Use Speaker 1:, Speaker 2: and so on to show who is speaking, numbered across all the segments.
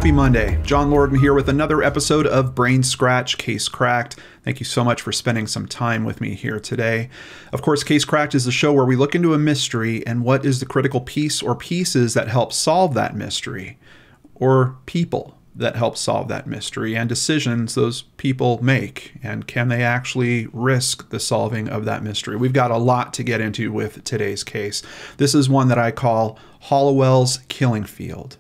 Speaker 1: Happy Monday. John Lorden here with another episode of Brain Scratch Case Cracked. Thank you so much for spending some time with me here today. Of course, Case Cracked is the show where we look into a mystery and what is the critical piece or pieces that help solve that mystery, or people that help solve that mystery, and decisions those people make, and can they actually risk the solving of that mystery. We've got a lot to get into with today's case. This is one that I call Halliwell's Killing Field.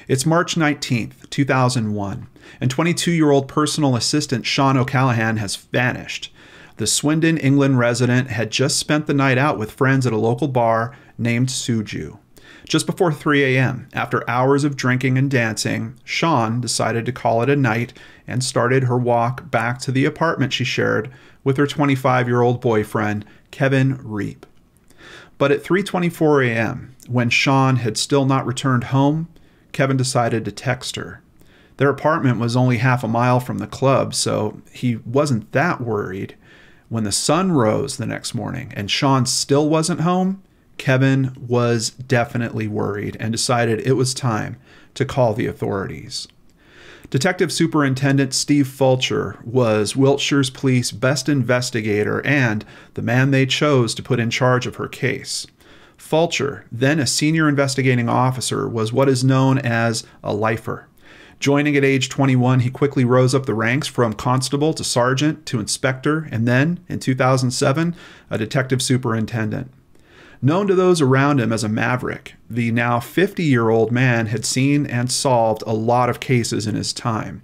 Speaker 1: It's March 19th, 2001, and 22-year-old personal assistant Sean O'Callahan has vanished. The Swindon, England resident had just spent the night out with friends at a local bar named Suju. Just before 3 a.m., after hours of drinking and dancing, Sean decided to call it a night and started her walk back to the apartment she shared with her 25-year-old boyfriend, Kevin Reap. But at 3:24 a.m., when Sean had still not returned home, Kevin decided to text her. Their apartment was only half a mile from the club, so he wasn't that worried. When the sun rose the next morning and Sean still wasn't home, Kevin was definitely worried and decided it was time to call the authorities. Detective Superintendent Steve Fulcher was Wiltshire's police best investigator and the man they chose to put in charge of her case. Fulcher, then a senior investigating officer, was what is known as a lifer. Joining at age 21, he quickly rose up the ranks from constable to sergeant to inspector, and then, in 2007, a detective superintendent. Known to those around him as a maverick, the now 50-year-old man had seen and solved a lot of cases in his time.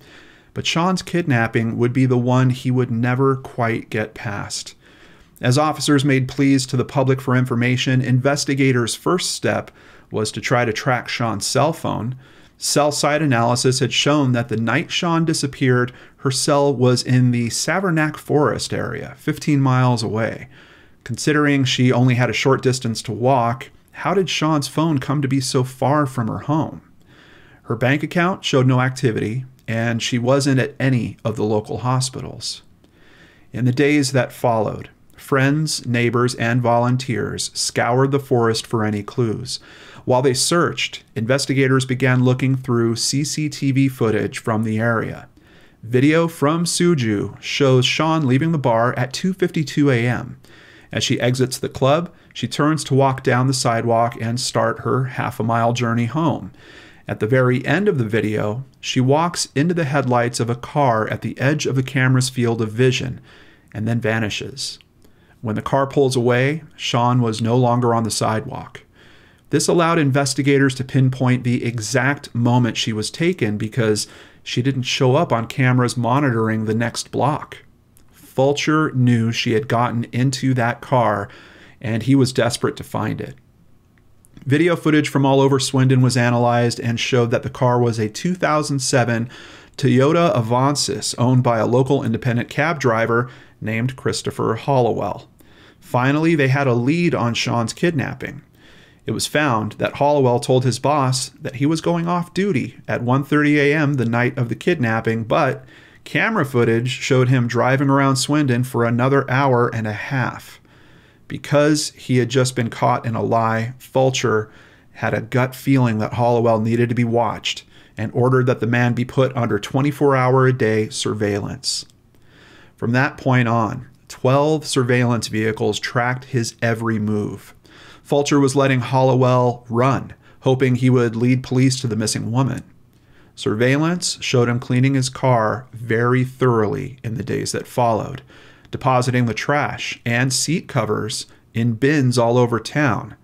Speaker 1: But Sean's kidnapping would be the one he would never quite get past. As officers made pleas to the public for information, investigators' first step was to try to track Sean's cell phone. Cell site analysis had shown that the night Sean disappeared, her cell was in the Savernake Forest area, 15 miles away. Considering she only had a short distance to walk, how did Sean's phone come to be so far from her home? Her bank account showed no activity, and she wasn't at any of the local hospitals. In the days that followed, friends, neighbors, and volunteers scoured the forest for any clues. While they searched, investigators began looking through CCTV footage from the area. Video from Suju shows Sean leaving the bar at 2:52 a.m. As she exits the club, she turns to walk down the sidewalk and start her half-a-mile journey home. At the very end of the video, she walks into the headlights of a car at the edge of the camera's field of vision and then vanishes. When the car pulls away, Sean was no longer on the sidewalk. This allowed investigators to pinpoint the exact moment she was taken because she didn't show up on cameras monitoring the next block. Fulcher knew she had gotten into that car, and he was desperate to find it. Video footage from all over Swindon was analyzed and showed that the car was a 2007 Toyota Avansis owned by a local independent cab driver named Christopher Halliwell. Finally, they had a lead on Sean's kidnapping. It was found that Halliwell told his boss that he was going off duty at 1:30 a.m. the night of the kidnapping, but camera footage showed him driving around Swindon for another hour and a half. Because he had just been caught in a lie, Fulcher had a gut feeling that Halliwell needed to be watched and ordered that the man be put under 24-hour-a-day surveillance. From that point on, 12 surveillance vehicles tracked his every move. Fulcher was letting Halliwell run, hoping he would lead police to the missing woman. Surveillance showed him cleaning his car very thoroughly in the days that followed, depositing the trash and seat covers in bins all over town.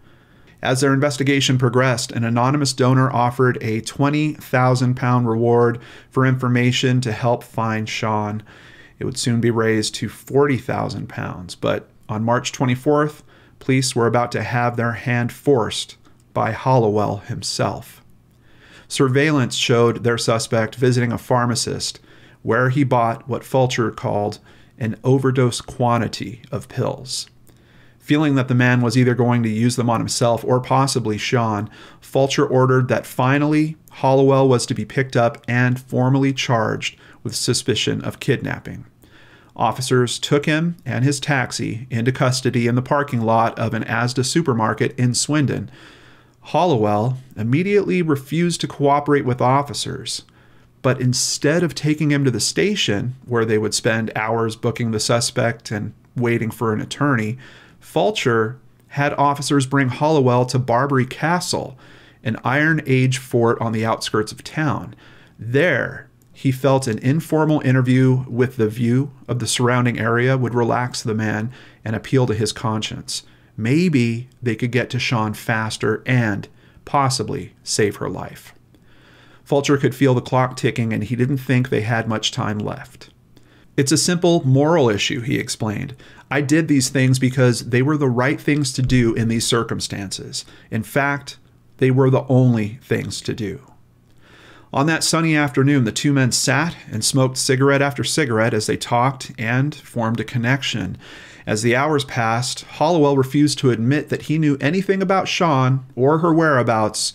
Speaker 1: As their investigation progressed, an anonymous donor offered a £20,000 reward for information to help find Sean. It would soon be raised to £40,000, but on March 24th, police were about to have their hand forced by Halliwell himself. Surveillance showed their suspect visiting a pharmacist where he bought what Fulcher called an overdose quantity of pills. Feeling that the man was either going to use them on himself or possibly Sean, Fulcher ordered that finally Halliwell was to be picked up and formally charged with suspicion of kidnapping. Officers took him and his taxi into custody in the parking lot of an Asda supermarket in Swindon. Halliwell immediately refused to cooperate with officers, but instead of taking him to the station, where they would spend hours booking the suspect and waiting for an attorney, Fulcher had officers bring Halliwell to Barbary Castle, an Iron Age fort on the outskirts of town. There, he felt an informal interview with the view of the surrounding area would relax the man and appeal to his conscience. Maybe they could get to Shawn faster and possibly save her life. Fulcher could feel the clock ticking, and he didn't think they had much time left. "It's a simple moral issue," he explained. "I did these things because they were the right things to do in these circumstances. In fact, they were the only things to do." On that sunny afternoon, the two men sat and smoked cigarette after cigarette as they talked and formed a connection. As the hours passed, Halliwell refused to admit that he knew anything about Shawn or her whereabouts,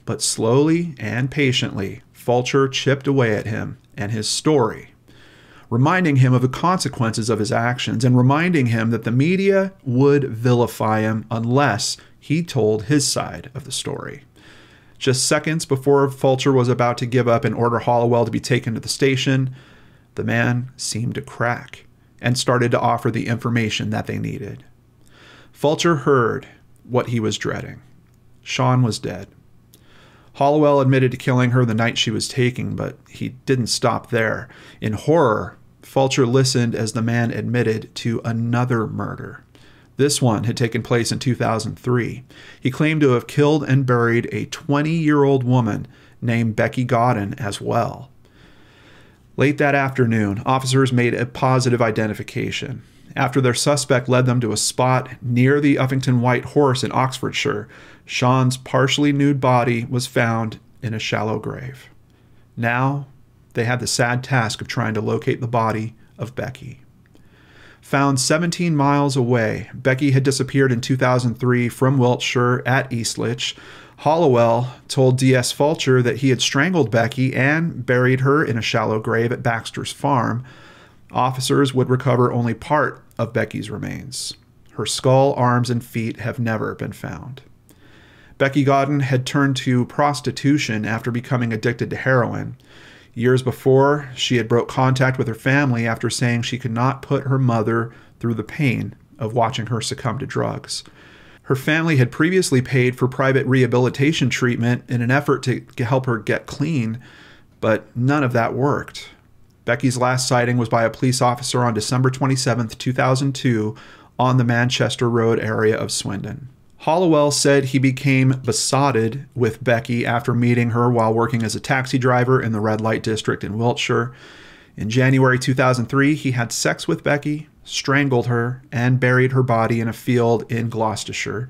Speaker 1: but slowly and patiently, Fulcher chipped away at him and his story, reminding him of the consequences of his actions and reminding him that the media would vilify him unless he told his side of the story. Just seconds before Fulcher was about to give up and order Halliwell to be taken to the station, the man seemed to crack and started to offer the information that they needed. Fulcher heard what he was dreading. Shawn was dead. Halliwell admitted to killing her the night she was taken, but he didn't stop there. In horror, Fulcher listened as the man admitted to another murder. This one had taken place in 2003. He claimed to have killed and buried a 20-year-old woman named Becky Godden as well. Late that afternoon, officers made a positive identification. After their suspect led them to a spot near the Uffington White Horse in Oxfordshire, Shawn's partially nude body was found in a shallow grave. Now, they had the sad task of trying to locate the body of Becky. Found 17 miles away, Becky had disappeared in 2003 from Wiltshire at Eastleigh. Halliwell told D.S. Fulcher that he had strangled Becky and buried her in a shallow grave at Baxter's farm. Officers would recover only part of Becky's remains. Her skull, arms, and feet have never been found. Becky Godden had turned to prostitution after becoming addicted to heroin. Years before, she had broke contact with her family after saying she could not put her mother through the pain of watching her succumb to drugs. Her family had previously paid for private rehabilitation treatment in an effort to help her get clean, but none of that worked. Becky's last sighting was by a police officer on December 27, 2002, on the Manchester Road area of Swindon. Halliwell said he became besotted with Becky after meeting her while working as a taxi driver in the red light district in Wiltshire. In January 2003, he had sex with Becky, strangled her, and buried her body in a field in Gloucestershire.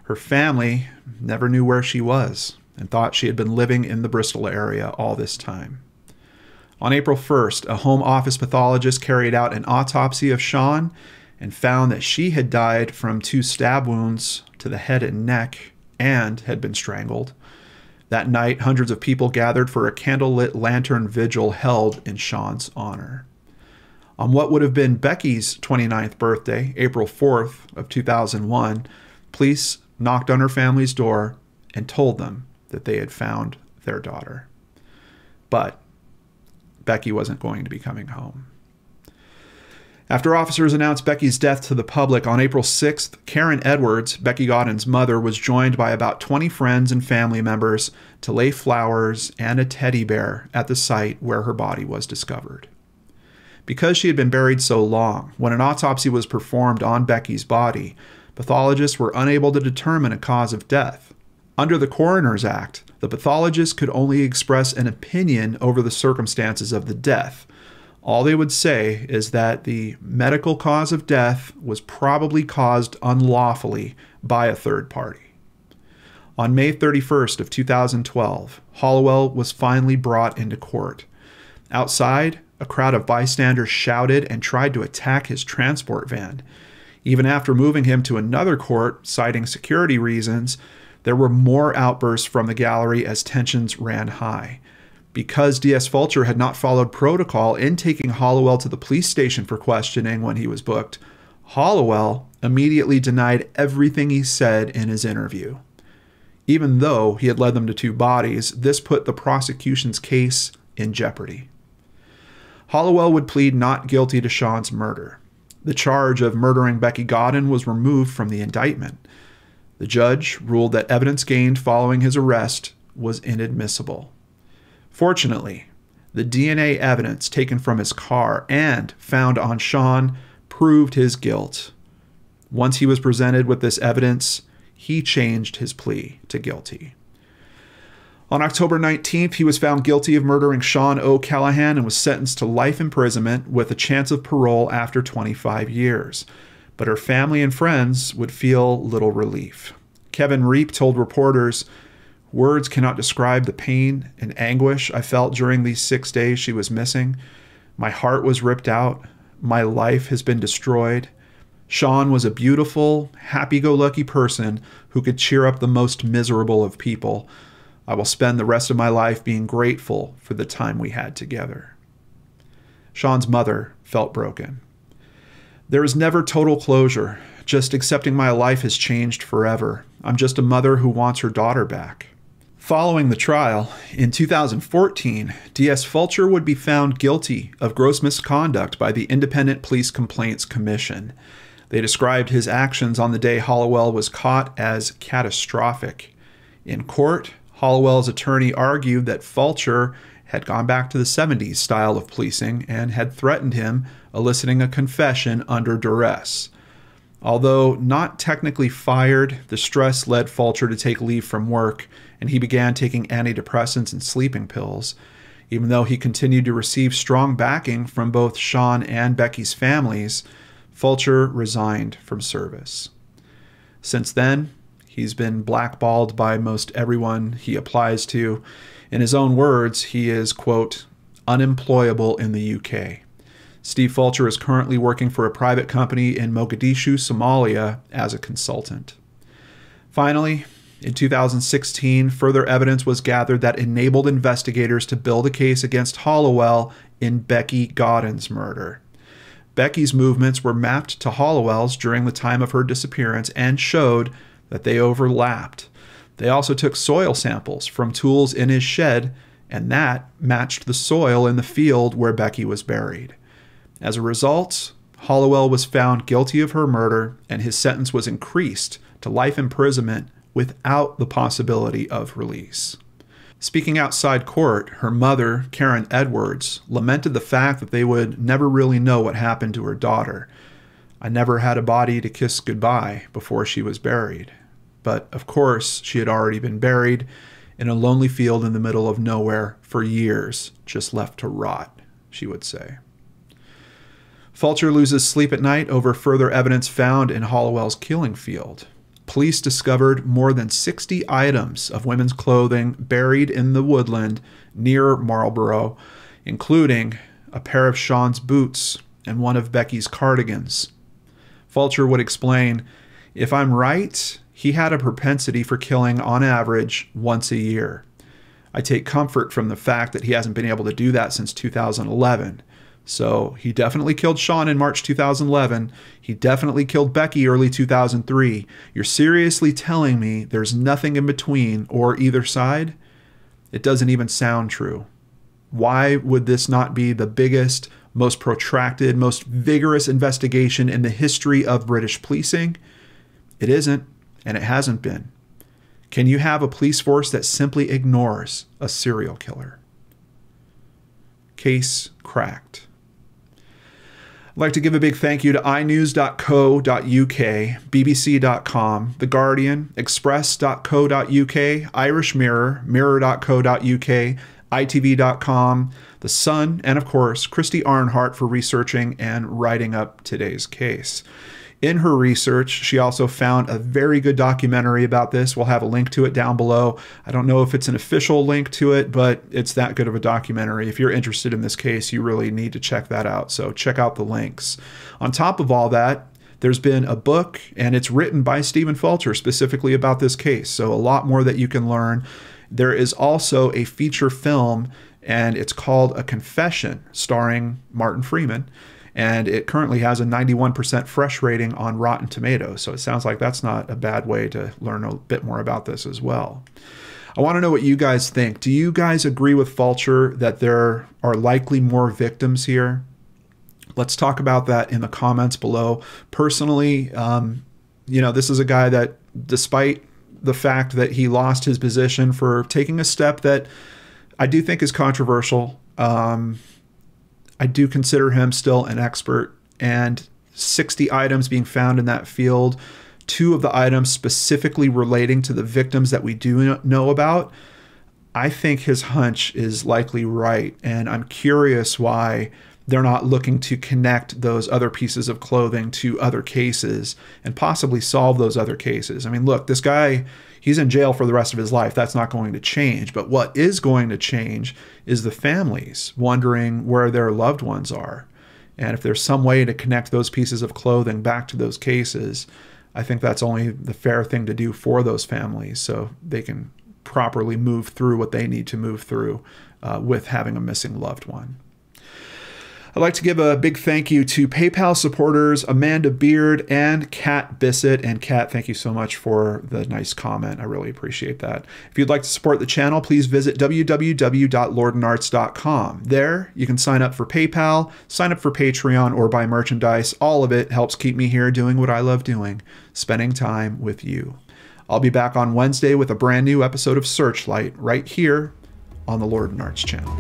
Speaker 1: Her family never knew where she was and thought she had been living in the Bristol area all this time. On April 1st, a Home Office pathologist carried out an autopsy of Shawn and found that she had died from 2 stab wounds to the head and neck and had been strangled. That night, hundreds of people gathered for a candlelit lantern vigil held in Shawn's honor. On what would have been Becky's 29th birthday, April 4th of 2001, police knocked on her family's door and told them that they had found their daughter. But Becky wasn't going to be coming home. After officers announced Becky's death to the public on April 6th, Karen Edwards, Becky Godden's mother, was joined by about 20 friends and family members to lay flowers and a teddy bear at the site where her body was discovered. Because she had been buried so long, when an autopsy was performed on Becky's body, pathologists were unable to determine a cause of death. Under the Coroner's Act, the pathologist could only express an opinion over the circumstances of the death. All they would say is that the medical cause of death was probably caused unlawfully by a third party. On May 31st of 2012, Halliwell was finally brought into court. Outside, a crowd of bystanders shouted and tried to attack his transport van. Even after moving him to another court, citing security reasons, there were more outbursts from the gallery as tensions ran high. Because D.S. Fulcher had not followed protocol in taking Halliwell to the police station for questioning when he was booked, Halliwell immediately denied everything he said in his interview. Even though he had led them to 2 bodies, this put the prosecution's case in jeopardy. Halliwell would plead not guilty to Sean's murder. The charge of murdering Becky Godden was removed from the indictment. The judge ruled that evidence gained following his arrest was inadmissible. Fortunately, the DNA evidence taken from his car and found on Sean proved his guilt. Once he was presented with this evidence, he changed his plea to guilty. On October 19th, he was found guilty of murdering Sean O'Callahan and was sentenced to life imprisonment with a chance of parole after 25 years. But her family and friends would feel little relief. Kevin Reap told reporters, "Words cannot describe the pain and anguish I felt during these 6 days she was missing. My heart was ripped out. My life has been destroyed. Sean was a beautiful, happy-go-lucky person who could cheer up the most miserable of people. I will spend the rest of my life being grateful for the time we had together." Sean's mother felt broken. "There is never total closure, just accepting my life has changed forever. I'm just a mother who wants her daughter back." Following the trial, in 2014, D.S. Fulcher would be found guilty of gross misconduct by the Independent Police Complaints Commission. They described his actions on the day Halliwell was caught as catastrophic. In court, Halliwell's attorney argued that Fulcher had gone back to the 70s style of policing and had threatened him, eliciting a confession under duress. Although not technically fired, the stress led Fulcher to take leave from work, and he began taking antidepressants and sleeping pills. Even though he continued to receive strong backing from both Sean and Becky's families, Fulcher resigned from service. Since then, he's been blackballed by most everyone he applies to. In his own words, he is, quote, unemployable in the UK. Steve Fulcher is currently working for a private company in Mogadishu, Somalia, as a consultant. Finally, in 2016, further evidence was gathered that enabled investigators to build a case against Halliwell in Becky Godden's murder. Becky's movements were mapped to Halliwell's during the time of her disappearance and showed that they overlapped. They also took soil samples from tools in his shed, and that matched the soil in the field where Becky was buried. As a result, Halliwell was found guilty of her murder, and his sentence was increased to life imprisonment without the possibility of release. Speaking outside court, her mother, Karen Edwards, lamented the fact that they would never really know what happened to her daughter. "I never had a body to kiss goodbye before she was buried." But, of course, she had already been buried in a lonely field in the middle of nowhere for years, just left to rot, she would say. Fulcher loses sleep at night over further evidence found in Halliwell's killing field. Police discovered more than 60 items of women's clothing buried in the woodland near Marlborough, including a pair of Sean's boots and one of Becky's cardigans. Fulcher would explain, "If I'm right, he had a propensity for killing on average once a year. I take comfort from the fact that he hasn't been able to do that since 2011. So he definitely killed Sean in March 2011. He definitely killed Becky early 2003. You're seriously telling me there's nothing in between or either side? It doesn't even sound true. Why would this not be the biggest, most protracted, most vigorous investigation in the history of British policing? It isn't, and it hasn't been. Can you have a police force that simply ignores a serial killer?" Case cracked. I'd like to give a big thank you to inews.co.uk, bbc.com, The Guardian, express.co.uk, Irish Mirror, mirror.co.uk, itv.com, The Sun, and of course, Christy Arnhart for researching and writing up today's case. In her research, she also found a very good documentary about this. We'll have a link to it down below. I don't know if it's an official link to it, but it's that good of a documentary. If you're interested in this case, you really need to check that out. So check out the links. On top of all that, there's been a book, and it's written by Stephen Fulcher specifically about this case. So a lot more that you can learn. There is also a feature film, and it's called A Confession, starring Martin Freeman. and it currently has a 91% fresh rating on Rotten Tomatoes. So it sounds like that's not a bad way to learn a bit more about this as well. I want to know what you guys think. Do you guys agree with Fulcher that there are likely more victims here? Let's talk about that in the comments below. Personally, this is a guy that, despite the fact that he lost his position for taking a step that I do think is controversial, I do consider him still an expert, and 60 items being found in that field, 2 of the items specifically relating to the victims that we do know about, I think his hunch is likely right. And I'm curious why they're not looking to connect those other pieces of clothing to other cases and possibly solve those other cases. I mean, look, this guy, he's in jail for the rest of his life. That's not going to change. But what is going to change is the families wondering where their loved ones are. And if there's some way to connect those pieces of clothing back to those cases, I think that's only the fair thing to do for those families so they can properly move through what they need to move through with having a missing loved one. I'd like to give a big thank you to PayPal supporters Amanda Beard and Kat Bissett. And Kat, thank you so much for the nice comment. I really appreciate that. If you'd like to support the channel, please visit www.lordandarts.com. There, you can sign up for PayPal, sign up for Patreon, or buy merchandise. All of it helps keep me here doing what I love doing, spending time with you. I'll be back on Wednesday with a brand new episode of Searchlight right here on the Lord and Arts channel.